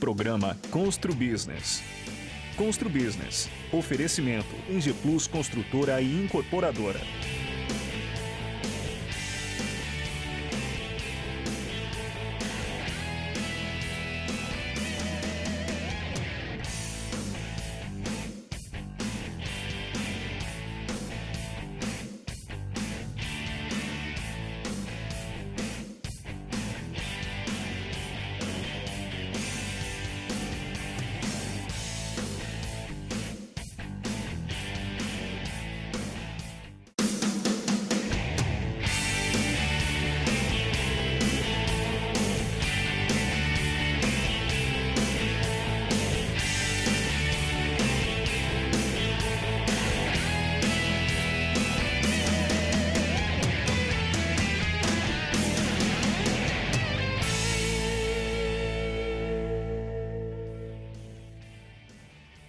Programa Constru Business. Constru Business. Oferecimento Engie Plus Construtora e Incorporadora.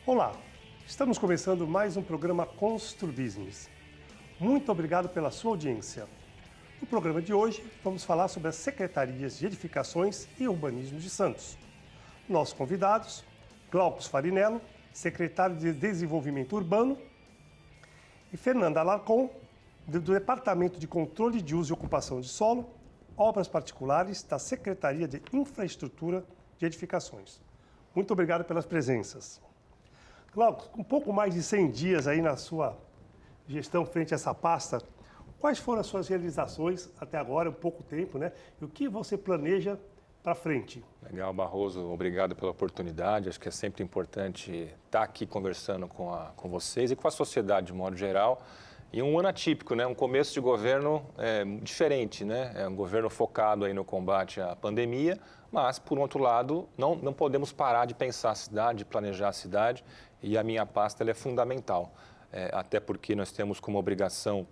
Olá, estamos começando mais um programa Constru Business. Muito obrigado pela sua audiência. No programa de hoje, vamos falar sobre as secretarias de Edificações e Urbanismo de Santos. Nossos convidados, Glaucus Farinello, secretário de Desenvolvimento Urbano, e Fernanda Alarcon, do Departamento de Controle de Uso e Ocupação de Solo, Obras Particulares da Secretaria de Infraestrutura de Edificações. Muito obrigado pelas presenças. Glaucus, com um pouco mais de 100 dias aí na sua gestão frente a essa pasta, quais foram as suas realizações até agora, um pouco tempo, né? E o que você planeja para frente? Legal, Barroso, obrigado pela oportunidade. Acho que é sempre importante estar aqui conversando com vocês e com a sociedade de modo geral. E um ano atípico, né? Um começo de governo diferente, né? É um governo focado aí no combate à pandemia, mas, por outro lado, não podemos parar de pensar a cidade, de planejar a cidade, e a minha pasta ela é fundamental, até porque nós temos como obrigação,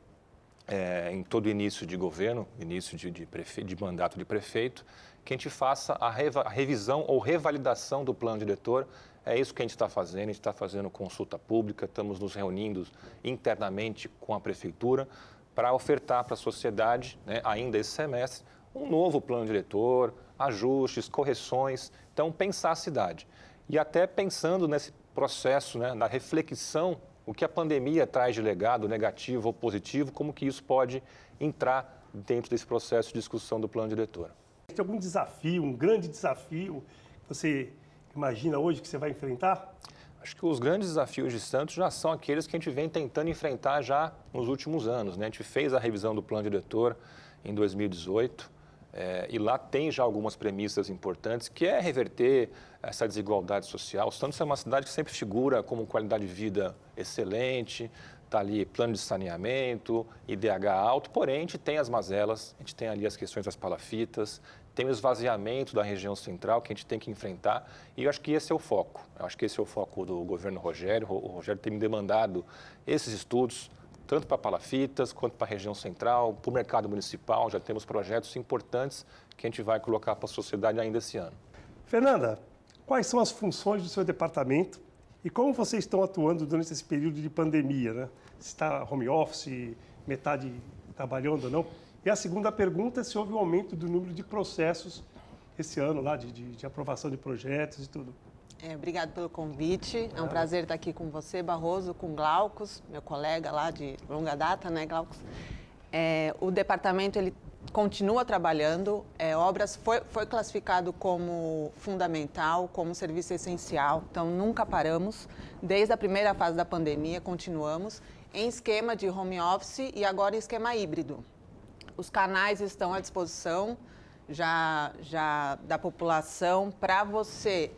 em todo início de governo, início de mandato de prefeito, que a gente faça a revisão ou revalidação do plano diretor. É isso que a gente está fazendo consulta pública, estamos nos reunindo internamente com a prefeitura para ofertar para a sociedade, né, ainda esse semestre, um novo plano diretor, ajustes, correções, então pensar a cidade. E até pensando nesse processo, né, da reflexão, o que a pandemia traz de legado, negativo ou positivo, como que isso pode entrar dentro desse processo de discussão do plano diretor. Tem algum desafio, um grande desafio que você imagina hoje que você vai enfrentar? Acho que os grandes desafios de Santos já são aqueles que a gente vem tentando enfrentar já nos últimos anos, né? A gente fez a revisão do plano diretor em 2018, e lá tem já algumas premissas importantes, que é reverter essa desigualdade social. Santos é uma cidade que sempre figura como qualidade de vida excelente, está ali plano de saneamento, IDH alto, porém a gente tem as mazelas, a gente tem ali as questões das palafitas, tem o esvaziamento da região central que a gente tem que enfrentar, e eu acho que esse é o foco. Eu acho que esse é o foco do governo Rogério. O Rogério tem me demandado esses estudos, tanto para palafitas, quanto para a região central, para o mercado municipal. Já temos projetos importantes que a gente vai colocar para a sociedade ainda esse ano. Fernanda, quais são as funções do seu departamento e como vocês estão atuando durante esse período de pandemia, né? Se está home office, metade trabalhando ou não? E a segunda pergunta é se houve um aumento do número de processos esse ano lá, de aprovação de projetos e tudo. Obrigado pelo convite. É um prazer estar aqui com você, Barroso, com Glaucus, meu colega lá de longa data, né, Glaucus? O departamento ele continua trabalhando. Obras foi classificado como fundamental, como serviço essencial. Então, nunca paramos. Desde a primeira fase da pandemia, continuamos em esquema de home office e agora em esquema híbrido. Os canais estão à disposição já da população para você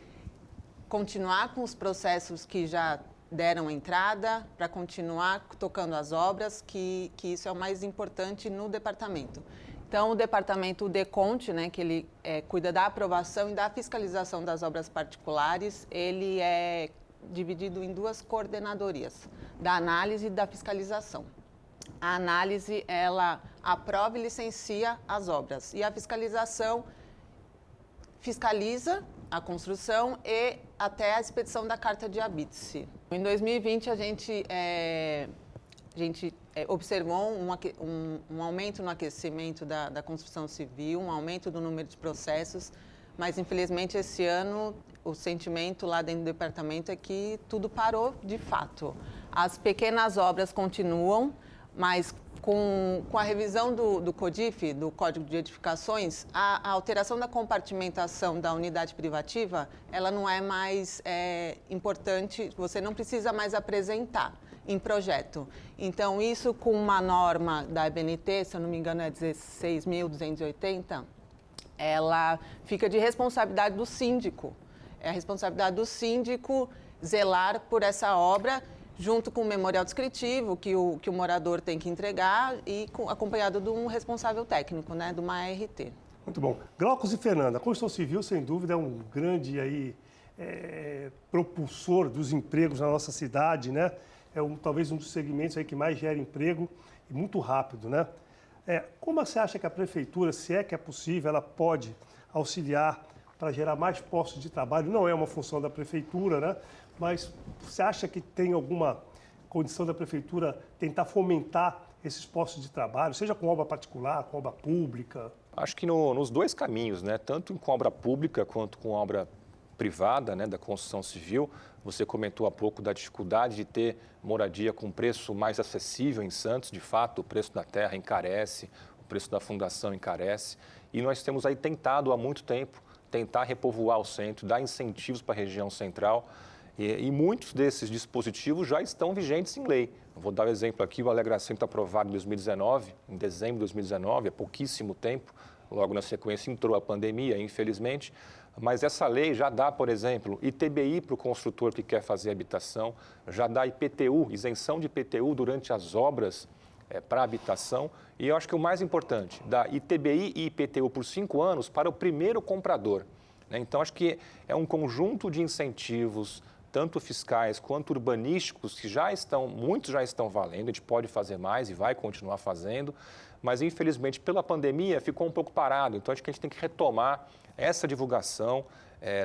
continuar com os processos que já deram entrada, para continuar tocando as obras, que isso é o mais importante no departamento. Então, o departamento, o DECONT, né, que ele cuida da aprovação e da fiscalização das obras particulares, ele é dividido em duas coordenadorias, da análise e da fiscalização. A análise, ela aprova e licencia as obras, e a fiscalização fiscaliza a construção e até a expedição da carta de habite-se. Em 2020, a gente observou um aumento no aquecimento da construção civil, um aumento do número de processos, mas infelizmente esse ano o sentimento lá dentro do departamento é que tudo parou de fato. As pequenas obras continuam, mas com a revisão do CODIF, do Código de Edificações, a alteração da compartimentação da unidade privativa, ela não é mais importante, você não precisa mais apresentar em projeto. Então, isso com uma norma da EBNT, se eu não me engano é 16.280, ela fica de responsabilidade do síndico. É a responsabilidade do síndico zelar por essa obra, junto com o memorial descritivo que o morador tem que entregar e acompanhado de um responsável técnico, né, de uma ART. Muito bom. Glaucos e Fernanda, a construção civil, sem dúvida, é um grande propulsor dos empregos na nossa cidade, né? Talvez um dos segmentos aí que mais gera emprego e muito rápido, né? Como você acha que a prefeitura, se é que é possível, ela pode auxiliar para gerar mais postos de trabalho? Não é uma função da prefeitura, né? Mas você acha que tem alguma condição da prefeitura tentar fomentar esses postos de trabalho, seja com obra particular, com obra pública? Acho que nos dois caminhos, né? Tanto com obra pública quanto com obra privada, né, da construção civil. Você comentou há pouco da dificuldade de ter moradia com preço mais acessível em Santos. De fato, o preço da terra encarece, o preço da fundação encarece. E nós temos aí tentado há muito tempo tentar repovoar o centro, dar incentivos para a região central. E muitos desses dispositivos já estão vigentes em lei. Eu vou dar um exemplo aqui, o Alegra Centro aprovado em 2019, em dezembro de 2019, há pouquíssimo tempo. Logo na sequência entrou a pandemia, infelizmente. Mas essa lei já dá, por exemplo, ITBI para o construtor que quer fazer habitação, já dá IPTU, isenção de IPTU durante as obras para habitação. E eu acho que o mais importante, dá ITBI e IPTU por 5 anos para o primeiro comprador, né? Então, acho que é um conjunto de incentivos, tanto fiscais quanto urbanísticos, que muitos já estão valendo, a gente pode fazer mais e vai continuar fazendo, mas infelizmente pela pandemia ficou um pouco parado. Então, acho que a gente tem que retomar essa divulgação,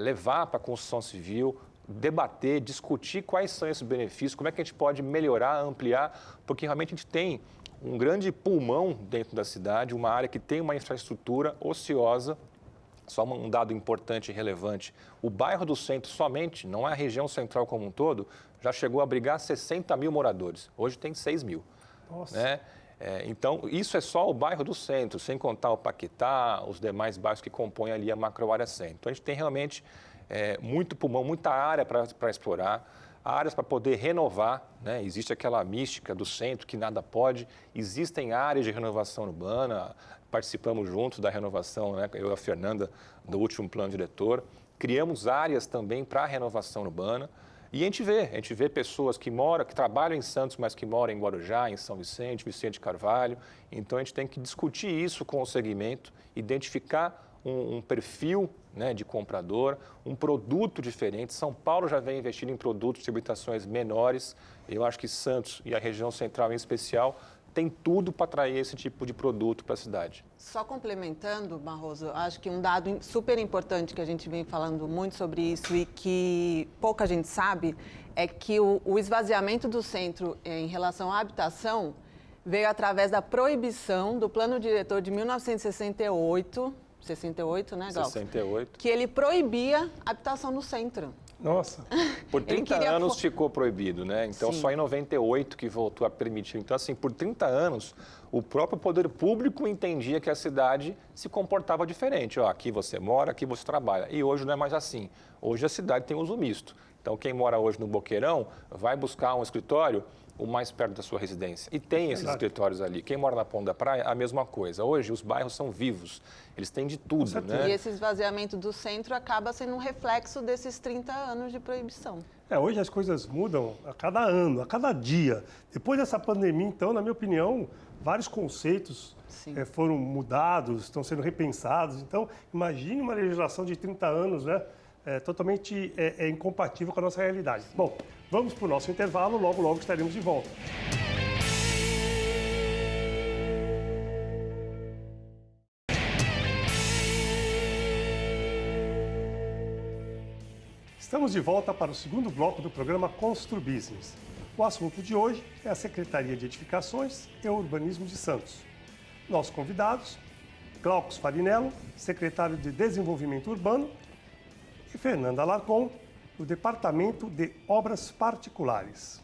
levar para a construção civil, debater, discutir quais são esses benefícios, como é que a gente pode melhorar, ampliar, porque realmente a gente tem um grande pulmão dentro da cidade, uma área que tem uma infraestrutura ociosa. Só um dado importante e relevante, o bairro do centro somente, não é a região central como um todo, já chegou a abrigar 60 mil moradores. Hoje tem 6 mil. Nossa. Né? Então, isso é só o bairro do centro, sem contar o Paquetá, os demais bairros que compõem ali a macro-área centro. Então, a gente tem realmente muito pulmão, muita área para explorar, áreas para poder renovar, né? Existe aquela mística do centro que nada pode, existem áreas de renovação urbana, participamos juntos da renovação, né? Eu e a Fernanda, do último plano diretor, criamos áreas também para a renovação urbana. E a gente vê pessoas que trabalham em Santos, mas que moram em Guarujá, em São Vicente, Vicente Carvalho. Então, a gente tem que discutir isso com o segmento, identificar um perfil, né, de comprador, um produto diferente. São Paulo já vem investindo em produtos de habitações menores. Eu acho que Santos e a região central em especial tem tudo para atrair esse tipo de produto para a cidade. Só complementando, Barroso, acho que um dado super importante que a gente vem falando muito sobre isso e que pouca gente sabe é que o esvaziamento do centro em relação à habitação veio através da proibição do Plano Diretor de 1968, 68, né, Glauco? 68. Que ele proibia a habitação no centro. Nossa. Por 30 anos ficou proibido, né? Então, Sim. só em 98 que voltou a permitir. Então, assim, por 30 anos, o próprio poder público entendia que a cidade se comportava diferente. Ó, aqui você mora, aqui você trabalha. E hoje não é mais assim. Hoje a cidade tem uso misto. Então, quem mora hoje no Boqueirão vai buscar um escritório o mais perto da sua residência. E tem esses escritórios ali. Quem mora na Ponta da Praia, a mesma coisa. Hoje, os bairros são vivos. Eles têm de tudo, né? E esse esvaziamento do centro acaba sendo um reflexo desses 30 anos de proibição. Hoje as coisas mudam a cada ano, a cada dia. Depois dessa pandemia, então, na minha opinião, vários conceitos foram mudados, estão sendo repensados. Então, imagine uma legislação de 30 anos, né? Totalmente incompatível com a nossa realidade. Bom, vamos para o nosso intervalo, logo estaremos de volta. Estamos de volta para o segundo bloco do programa Constru Business. O assunto de hoje é a Secretaria de Edificações e Urbanismo de Santos. Nossos convidados, Glaucos Farinello, secretário de Desenvolvimento Urbano, e Fernanda Alarcon, do Departamento de Obras Particulares.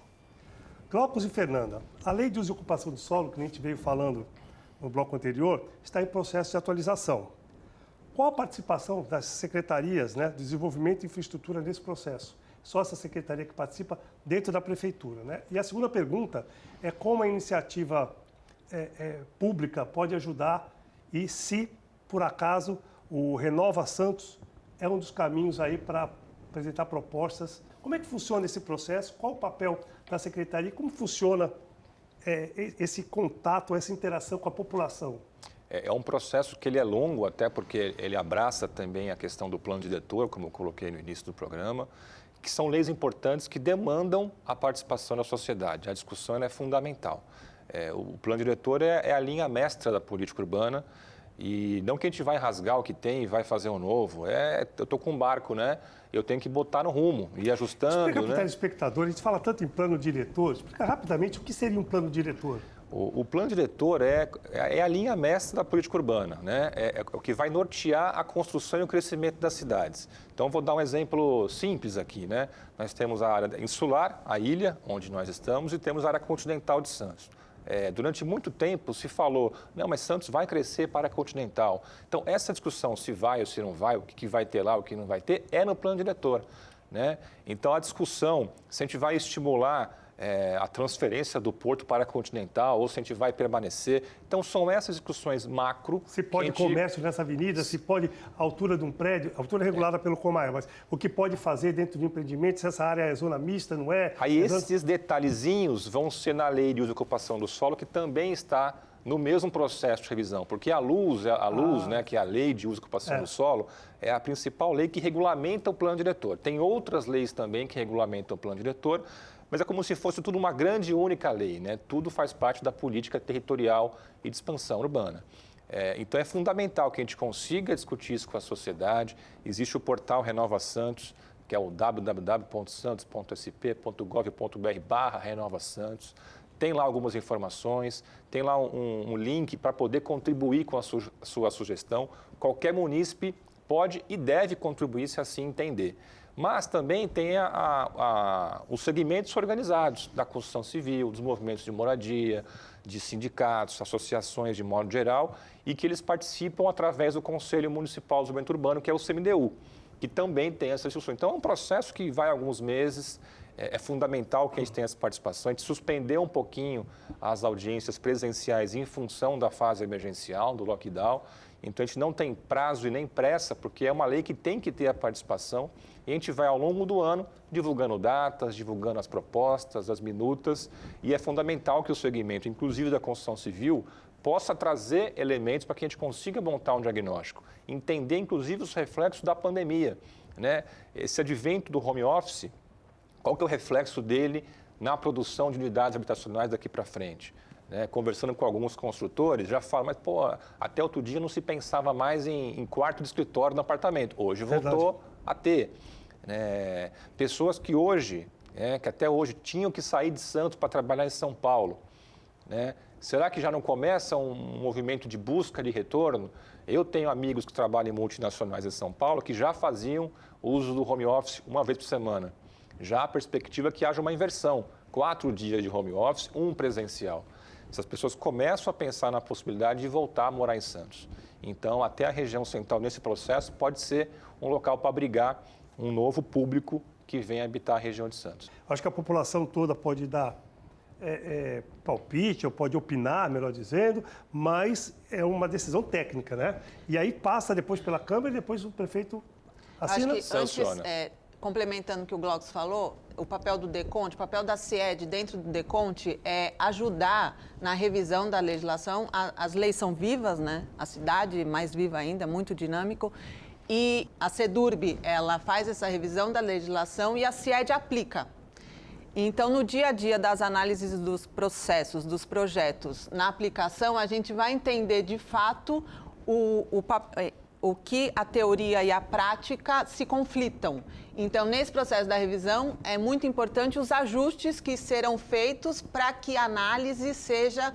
Glaucus e Fernanda, a Lei de Uso e Ocupação do Solo, que a gente veio falando no bloco anterior, está em processo de atualização. Qual a participação das secretarias, de desenvolvimento e infraestrutura nesse processo? Só essa secretaria que participa dentro da prefeitura, E a segunda pergunta é como a iniciativa pública pode ajudar e se, por acaso, o Renova Santos é um dos caminhos aí para apresentar propostas. Como é que funciona esse processo? Qual o papel da secretaria? Como funciona esse contato, essa interação com a população? É um processo que ele é longo, até porque ele abraça também a questão do plano diretor, como eu coloquei no início do programa, que são leis importantes que demandam a participação da sociedade. A discussão é fundamental. O plano diretor é a linha mestra da política urbana e não que a gente vai rasgar o que tem e vai fazer um novo. Eu estou com um barco, Eu tenho que botar no rumo, ir ajustando. Explica para o telespectador, a gente fala tanto em plano diretor, explica rapidamente o que seria um plano diretor. O plano diretor é a linha mestra da política urbana, É o que vai nortear a construção e o crescimento das cidades. Então, vou dar um exemplo simples aqui, Nós temos a área insular, a ilha, onde nós estamos, e temos a área continental de Santos. Durante muito tempo se falou, não, mas Santos vai crescer para a continental. Então, essa discussão, se vai ou se não vai, o que vai ter lá, o que não vai ter, é no plano diretor, Então, a discussão, se a gente vai estimular a transferência do porto para a continental ou se a gente vai permanecer. Então, são essas discussões macro. Se pode comércio nessa avenida, se pode a altura de um prédio, a altura regulada pelo Comaia, mas o que pode fazer dentro de um empreendimento, se essa área é zona mista, não é? Aí esses detalhezinhos vão ser na Lei de Uso e Ocupação do Solo, que também está no mesmo processo de revisão, porque a luz, que é a Lei de Uso e Ocupação do Solo, é a principal lei que regulamenta o plano diretor. Tem outras leis também que regulamentam o plano diretor, mas é como se fosse tudo uma grande e única lei, Tudo faz parte da política territorial e de expansão urbana. Então, é fundamental que a gente consiga discutir isso com a sociedade. Existe o portal Renova Santos, que é o www.santos.sp.gov.br/Renova Santos. Tem lá algumas informações, tem lá um link para poder contribuir com a sua sugestão. Qualquer munícipe pode e deve contribuir se assim entender. Mas também tem os segmentos organizados da construção civil, dos movimentos de moradia, de sindicatos, associações de modo geral, e que eles participam através do Conselho Municipal de Desenvolvimento Urbano, que é o CMDU, que também tem essa discussão. Então, é um processo que vai alguns meses, é fundamental que a gente tenha essa participação. A gente suspendeu um pouquinho as audiências presenciais em função da fase emergencial, do lockdown. Então, a gente não tem prazo e nem pressa, porque é uma lei que tem que ter a participação. E a gente vai, ao longo do ano, divulgando datas, divulgando as propostas, as minutas. E é fundamental que o segmento, inclusive da construção civil, possa trazer elementos para que a gente consiga montar um diagnóstico. Entender, inclusive, os reflexos da pandemia. Esse advento do home office, qual que é o reflexo dele na produção de unidades habitacionais daqui para frente? Conversando com alguns construtores, já falam, mas até outro dia não se pensava mais em quarto de escritório no apartamento. Hoje voltou a ter. Pessoas que que até hoje tinham que sair de Santos para trabalhar em São Paulo. Será que já não começa um movimento de busca de retorno? Eu tenho amigos que trabalham em multinacionais em São Paulo que já faziam uso do home office uma vez por semana. Já a perspectiva é que haja uma inversão, 4 dias de home office, 1 presencial. Essas pessoas começam a pensar na possibilidade de voltar a morar em Santos. Então, até a região central, nesse processo, pode ser um local para abrigar um novo público que venha habitar a região de Santos. Acho que a população toda pode dar palpite, ou pode opinar, melhor dizendo, mas é uma decisão técnica, E aí passa depois pela Câmara e depois o prefeito assina. Acho que antes, complementando o que o Glaucus falou, o papel do DECONTE, o papel da CIED dentro do DECONTE é ajudar na revisão da legislação. As leis são vivas, A cidade mais viva ainda, muito dinâmico. E a CEDURB, ela faz essa revisão da legislação e a CIED aplica. Então, no dia a dia das análises dos processos, dos projetos, na aplicação, a gente vai entender de fato o que a teoria e a prática se conflitam. Então, nesse processo da revisão, é muito importante os ajustes que serão feitos para que a análise seja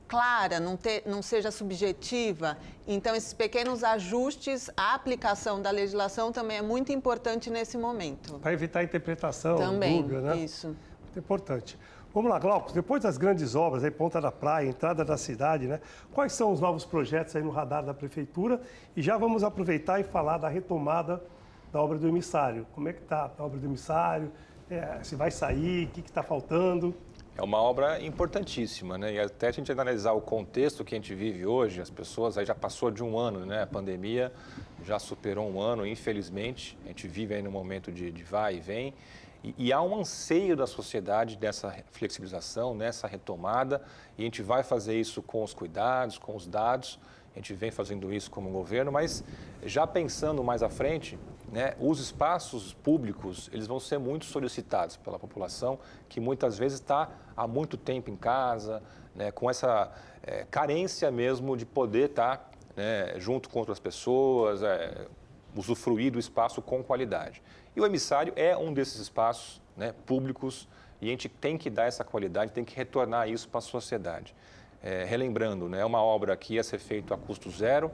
clara, não seja subjetiva. Então, esses pequenos ajustes, a aplicação da legislação também é muito importante nesse momento. Para evitar a interpretação, Também, dúvida, né? isso. Muito importante. Vamos lá, Glaucus, depois das grandes obras, aí, Ponta da Praia, entrada da cidade, né? Quais são os novos projetos aí no radar da Prefeitura? E já vamos aproveitar e falar da retomada da obra do emissário. Como é que está a obra do emissário? Se vai sair, o que está faltando? É uma obra importantíssima, né? E até a gente analisar o contexto que a gente vive hoje, as pessoas aí já passou de um ano, né? A pandemia já superou um ano, infelizmente. A gente vive aí num momento de vai e vem. E há um anseio da sociedade nessa flexibilização, nessa retomada. E a gente vai fazer isso com os cuidados, com os dados. A gente vem fazendo isso como governo, mas já pensando mais à frente, né, os espaços públicos eles vão ser muito solicitados pela população, que muitas vezes está há muito tempo em casa, né, com essa carência mesmo de poder estar junto com outras pessoas, usufruir do espaço com qualidade. E o emissário é um desses espaços, né, públicos, e a gente tem que dar essa qualidade, tem que retornar isso para a sociedade. Relembrando, né, é uma obra que ia ser feita a custo zero,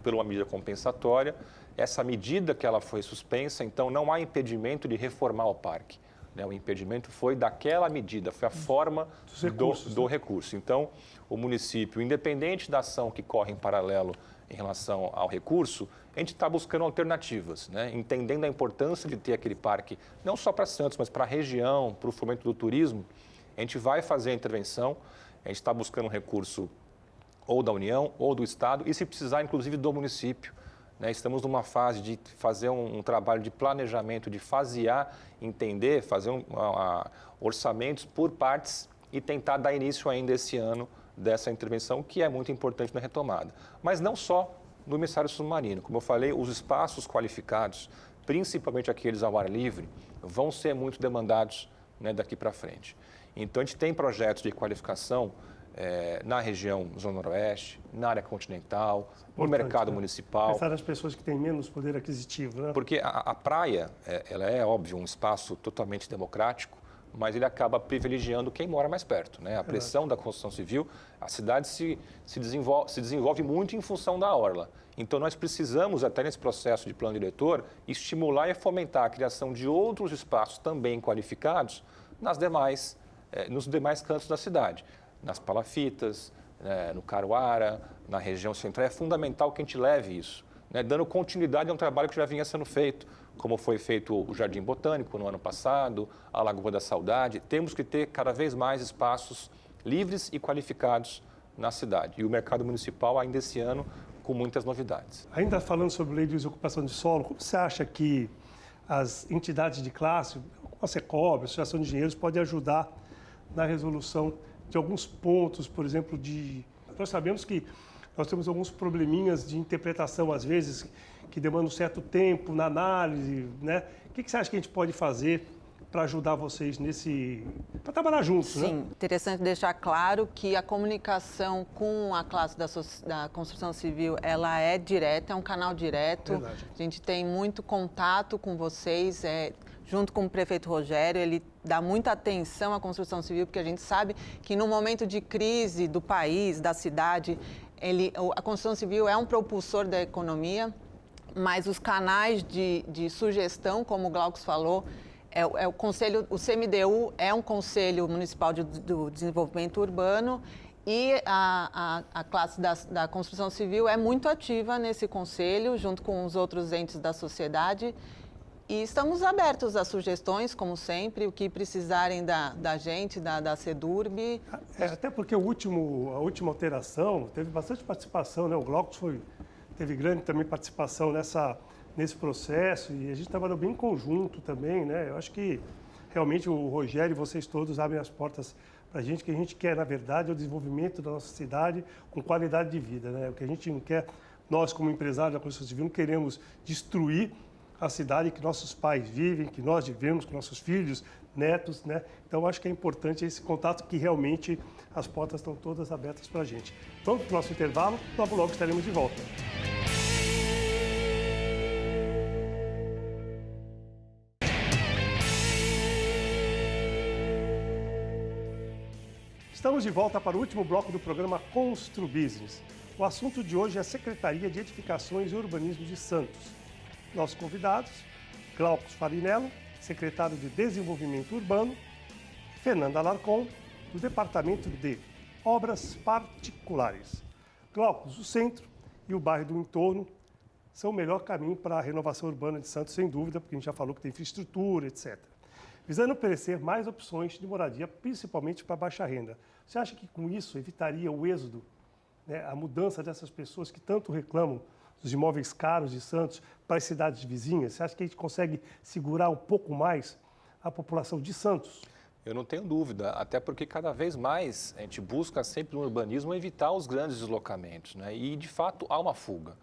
por uma medida compensatória. Essa medida que ela foi suspensa, então não há impedimento de reformar o parque. Né? O impedimento foi daquela medida, foi a forma do recurso. Então, o município, independente da ação que corre em paralelo em relação ao recurso, a gente está buscando alternativas, né? Entendendo a importância de ter aquele parque, não só para Santos, mas para a região, para o fomento do turismo. A gente vai fazer a intervenção, a gente está buscando um recurso ou da União ou do Estado e, se precisar, inclusive do município. Né? Estamos numa fase de fazer um trabalho de planejamento, de fasear, entender, fazer orçamentos por partes e tentar dar início ainda esse ano dessa intervenção, que é muito importante na retomada. Mas não só no emissário submarino. Como eu falei, os espaços qualificados, principalmente aqueles ao ar livre, vão ser muito demandados, né, daqui para frente. Então, a gente tem projetos de qualificação na região Zona Noroeste, na área continental, no mercado municipal. Pensar nas pessoas que têm menos poder aquisitivo, né? Porque a praia, ela é, óbvio, um espaço totalmente democrático, mas ele acaba privilegiando quem mora mais perto, né? A pressão da construção civil, a cidade se desenvolve muito em função da orla. Então, nós precisamos, até nesse processo de plano diretor, estimular e fomentar a criação de outros espaços também qualificados nos demais cantos da cidade. Nas palafitas, no Caruara, na região central. É fundamental que a gente leve isso, né, dando continuidade a um trabalho que já vinha sendo feito, como foi feito o Jardim Botânico no ano passado, a Lagoa da Saudade. Temos que ter cada vez mais espaços livres e qualificados na cidade. E o mercado municipal, ainda esse ano, com muitas novidades. Ainda falando sobre lei de uso e ocupação de solo, como você acha que as entidades de classe, como a Secob, a Associação de Engenheiros, podem ajudar na resolução de alguns pontos, por exemplo, nós sabemos que nós temos alguns probleminhas de interpretação, às vezes, que demandam um certo tempo na análise, né? O que você acha que a gente pode fazer para ajudar vocês para trabalhar juntos, né? Sim, interessante deixar claro que a comunicação com a classe da construção civil, ela é direta, é um canal direto. Verdade. A gente tem muito contato com vocês, junto com o prefeito Rogério, ele dá muita atenção à construção civil, porque a gente sabe que no momento de crise do país, da cidade, a construção civil é um propulsor da economia, mas os canais de sugestão, como o Glaucus falou, o conselho, o CMDU é um conselho municipal do desenvolvimento urbano e a classe da construção civil é muito ativa nesse conselho, junto com os outros entes da sociedade. E estamos abertos a sugestões, como sempre, o que precisarem da gente, da CEDURB. Até porque a última alteração teve bastante participação, né? O Glaucus teve grande também participação nesse processo e a gente trabalhou bem em conjunto também, né? Eu acho que realmente o Rogério e vocês todos abrem as portas para a gente. O que a gente quer, na verdade, é o desenvolvimento da nossa cidade com qualidade de vida, né? O que a gente não quer, nós como empresários da construção civil, não queremos destruir a cidade que nossos pais vivem, que nós vivemos com nossos filhos, netos, né? Então, acho que é importante esse contato, que realmente as portas estão todas abertas para a gente. Vamos para o nosso intervalo, logo estaremos de volta. Estamos de volta para o último bloco do programa Construbusiness. O assunto de hoje é a Secretaria de Edificações e Urbanismo de Santos. Nossos convidados, Glaucus Farinello, secretário de Desenvolvimento Urbano, Fernanda Alarcon, do Departamento de Obras Particulares. Glaucus, o centro e o bairro do entorno são o melhor caminho para a renovação urbana de Santos, sem dúvida, porque a gente já falou que tem infraestrutura, etc. Visando oferecer mais opções de moradia, principalmente para baixa renda. Você acha que com isso evitaria o êxodo, né, a mudança dessas pessoas que tanto reclamam dos imóveis caros de Santos para as cidades vizinhas? Você acha que a gente consegue segurar um pouco mais a população de Santos? Eu não tenho dúvida, até porque cada vez mais a gente busca sempre no urbanismo evitar os grandes deslocamentos, né? E, de fato, há uma fuga.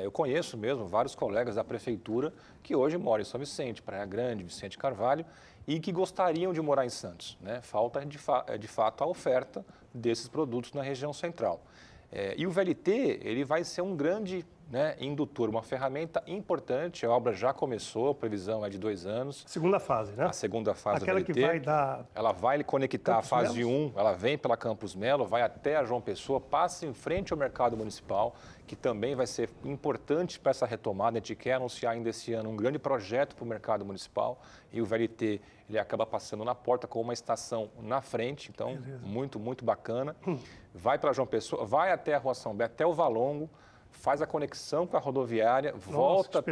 Eu conheço mesmo vários colegas da prefeitura que hoje moram em São Vicente, Praia Grande, Vicente Carvalho, e que gostariam de morar em Santos, né? Falta, de fato, a oferta desses produtos na região central. E o VLT, ele vai ser um grande, né, indutor, uma ferramenta importante. A obra já começou, a previsão é de 2 anos. Segunda fase, né? A segunda fase Aquela do VLT. Que vai dar... Ela vai conectar Campos a fase Melos? 1, ela vem pela Campos Melo, vai até a João Pessoa, passa em frente ao mercado municipal, que também vai ser importante para essa retomada. A gente quer anunciar ainda esse ano um grande projeto para o mercado municipal, e o VLT ele acaba passando na porta com uma estação na frente, então muito, muito bacana. Vai para João Pessoa, vai até a Rua São Bento, até o Valongo, faz a conexão com a rodoviária, volta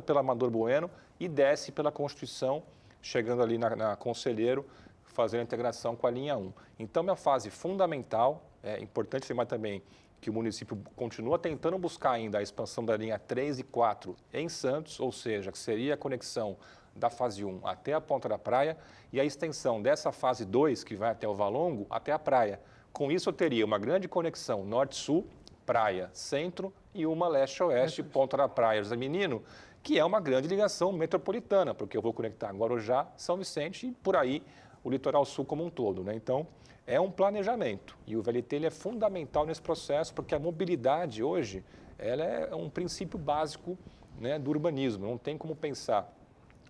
pela Amador Bueno e desce pela Constituição, chegando ali na Conselheiro, fazendo a integração com a linha 1. Então, é uma fase fundamental. É importante lembrar também que o município continua tentando buscar ainda a expansão da linha 3 e 4 em Santos, ou seja, que seria a conexão da fase 1 até a Ponta da Praia e a extensão dessa fase 2, que vai até o Valongo, até a praia. Com isso, eu teria uma grande conexão norte-sul, praia, centro e uma leste-oeste, Ponta da Praia, José Menino, que é uma grande ligação metropolitana, porque eu vou conectar Guarujá, São Vicente e por aí o litoral sul como um todo, né? Então, é um planejamento e o VLT ele é fundamental nesse processo, porque a mobilidade hoje ela é um princípio básico, né, do urbanismo. Não tem como pensar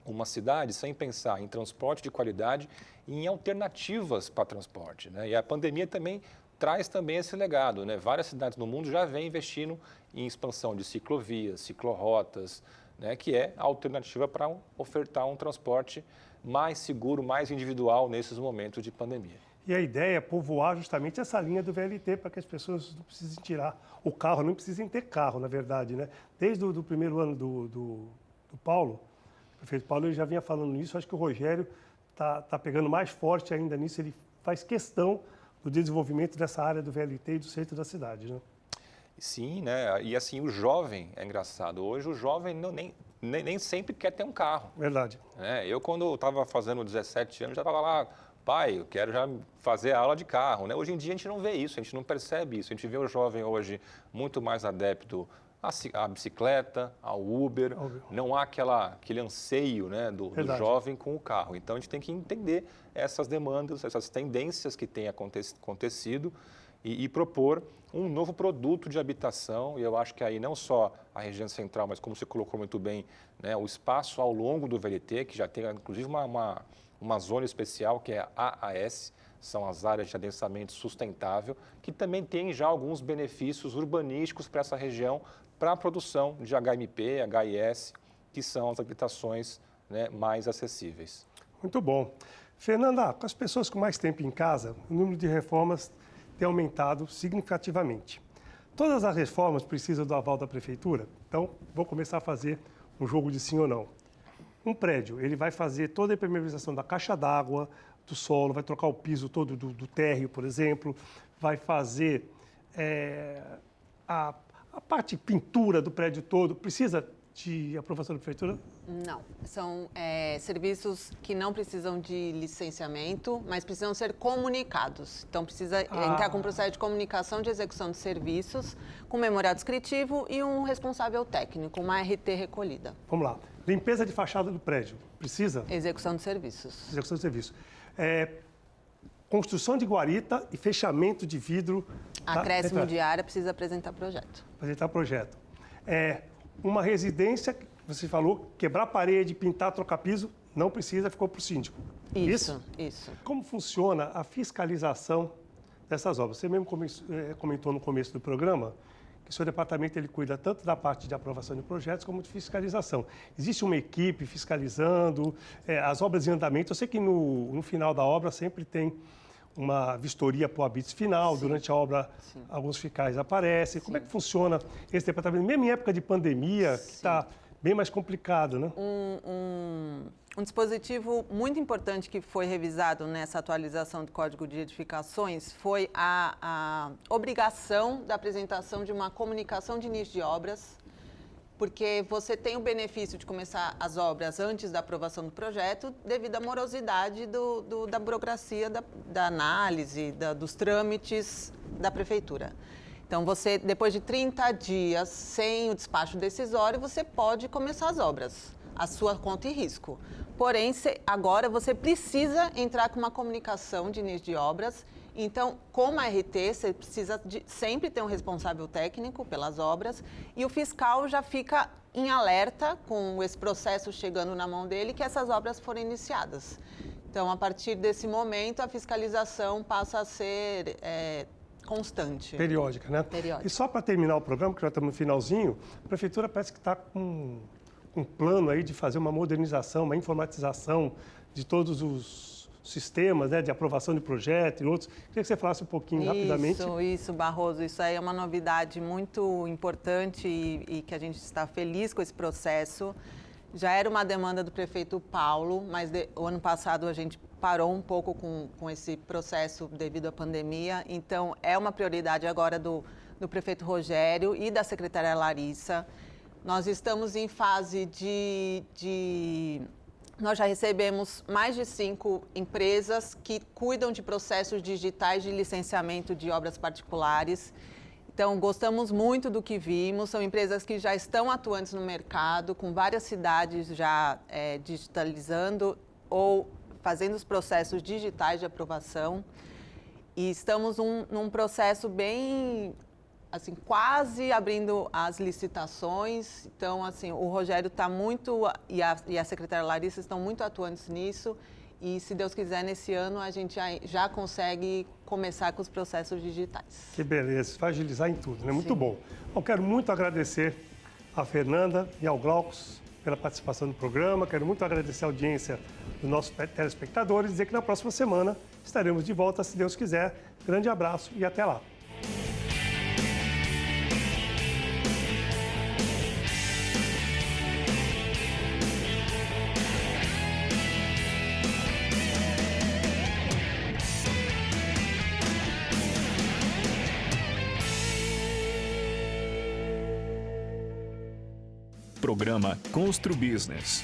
uma cidade sem pensar em transporte de qualidade e em alternativas para transporte, né? E a pandemia também traz também esse legado, né? Várias cidades no mundo já vêm investindo em expansão de ciclovias, ciclorotas, né? Que é a alternativa para ofertar um transporte mais seguro, mais individual nesses momentos de pandemia. E a ideia é povoar justamente essa linha do VLT para que as pessoas não precisem tirar o carro, não precisem ter carro, na verdade, né? Desde o primeiro ano do Paulo, o prefeito Paulo, ele já vinha falando nisso. Acho que o Rogério está pegando mais forte ainda nisso. Ele faz questão do desenvolvimento dessa área do VLT e do centro da cidade, né? Sim, né? E assim, o jovem, é engraçado, hoje o jovem nem sempre quer ter um carro. Verdade. Eu, quando estava fazendo 17 anos, já estava lá, pai, eu quero já fazer a aula de carro, né? Hoje em dia a gente não vê isso, a gente não percebe isso. A gente vê o jovem hoje muito mais adepto à bicicleta, ao Uber. Não há aquele anseio, né, do jovem com o carro. Então, a gente tem que entender essas demandas, essas tendências que têm acontecido e propor um novo produto de habitação. E eu acho que aí não só a região central, mas como você colocou muito bem, né, o espaço ao longo do VLT, que já tem inclusive uma zona especial, que é a AAS, são as áreas de adensamento sustentável, que também tem já alguns benefícios urbanísticos para essa região, para a produção de HMP, HIS, que são as habitações, né, mais acessíveis. Muito bom. Fernanda, com as pessoas com mais tempo em casa, o número de reformas tem aumentado significativamente. Todas as reformas precisam do aval da prefeitura? Então, vou começar a fazer um jogo de sim ou não. Um prédio, ele vai fazer toda a impermeabilização da caixa d'água, do solo, vai trocar o piso todo do térreo, por exemplo, vai fazer a parte pintura do prédio todo. Precisa de aprovação da prefeitura? Não, são serviços que não precisam de licenciamento, mas precisam ser comunicados. Então, precisa entrar com um processo de comunicação de execução de serviços, com memorial descritivo e um responsável técnico, uma RT recolhida. Vamos lá. Limpeza de fachada do prédio. Precisa? Execução de serviços. Execução de serviço. Construção de guarita e fechamento de vidro. Acréscimo de área, precisa apresentar projeto. Apresentar projeto. Uma residência, você falou, quebrar parede, pintar, trocar piso, não precisa, ficou para o síndico. Isso. Como funciona a fiscalização dessas obras? Você mesmo comentou no começo do programa que o seu departamento ele cuida tanto da parte de aprovação de projetos como de fiscalização. Existe uma equipe fiscalizando as obras em andamento? Eu sei que no final da obra sempre tem uma vistoria para o habite final, durante a obra alguns fiscais aparecem. Como é que funciona esse departamento? Mesmo em época de pandemia, que está bem mais complicado, né? Um dispositivo muito importante que foi revisado nessa atualização do Código de Edificações foi a obrigação da apresentação de uma comunicação de início de obras, porque você tem o benefício de começar as obras antes da aprovação do projeto devido à morosidade da burocracia, da análise, dos trâmites da prefeitura. Então, você, depois de 30 dias sem o despacho decisório, você pode começar as obras, a sua conta e risco. Porém, agora você precisa entrar com uma comunicação de início de obras. Então, como a RT, você precisa sempre ter um responsável técnico pelas obras e o fiscal já fica em alerta com esse processo chegando na mão dele que essas obras foram iniciadas. Então, a partir desse momento, a fiscalização passa a ser constante. Periódica, né? Periódica. E só para terminar o programa, que já estamos no finalzinho, a Prefeitura parece que está com um plano aí de fazer uma modernização, uma informatização de todos os sistemas, né, de aprovação de projeto e outros. Queria que você falasse um pouquinho rapidamente. Isso, Barroso. Isso aí é uma novidade muito importante e que a gente está feliz com esse processo. Já era uma demanda do prefeito Paulo, mas o ano passado a gente parou um pouco com esse processo devido à pandemia. Então, é uma prioridade agora do prefeito Rogério e da secretária Larissa. Nós estamos em fase Nós já recebemos mais de 5 empresas que cuidam de processos digitais de licenciamento de obras particulares. Então, gostamos muito do que vimos. São empresas que já estão atuantes no mercado, com várias cidades já digitalizando ou fazendo os processos digitais de aprovação. E estamos num processo bem, assim, quase abrindo as licitações. Então, assim, o Rogério está muito, e a secretária Larissa estão muito atuantes nisso. E, se Deus quiser, nesse ano a gente já consegue começar com os processos digitais. Que beleza, vai agilizar em tudo, né? Muito Sim. bom. Eu quero muito agradecer a Fernanda e ao Glaucus pela participação no programa. Quero muito agradecer a audiência dos nossos telespectadores e dizer que na próxima semana estaremos de volta, se Deus quiser. Grande abraço e até lá. Programa Constru Business.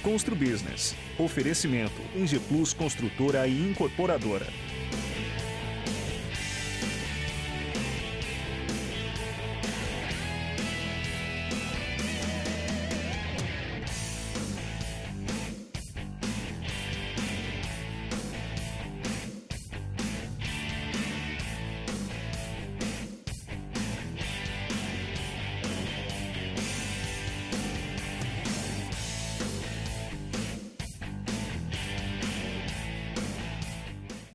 Constru Business. Oferecimento Ingeplus Construtora e Incorporadora.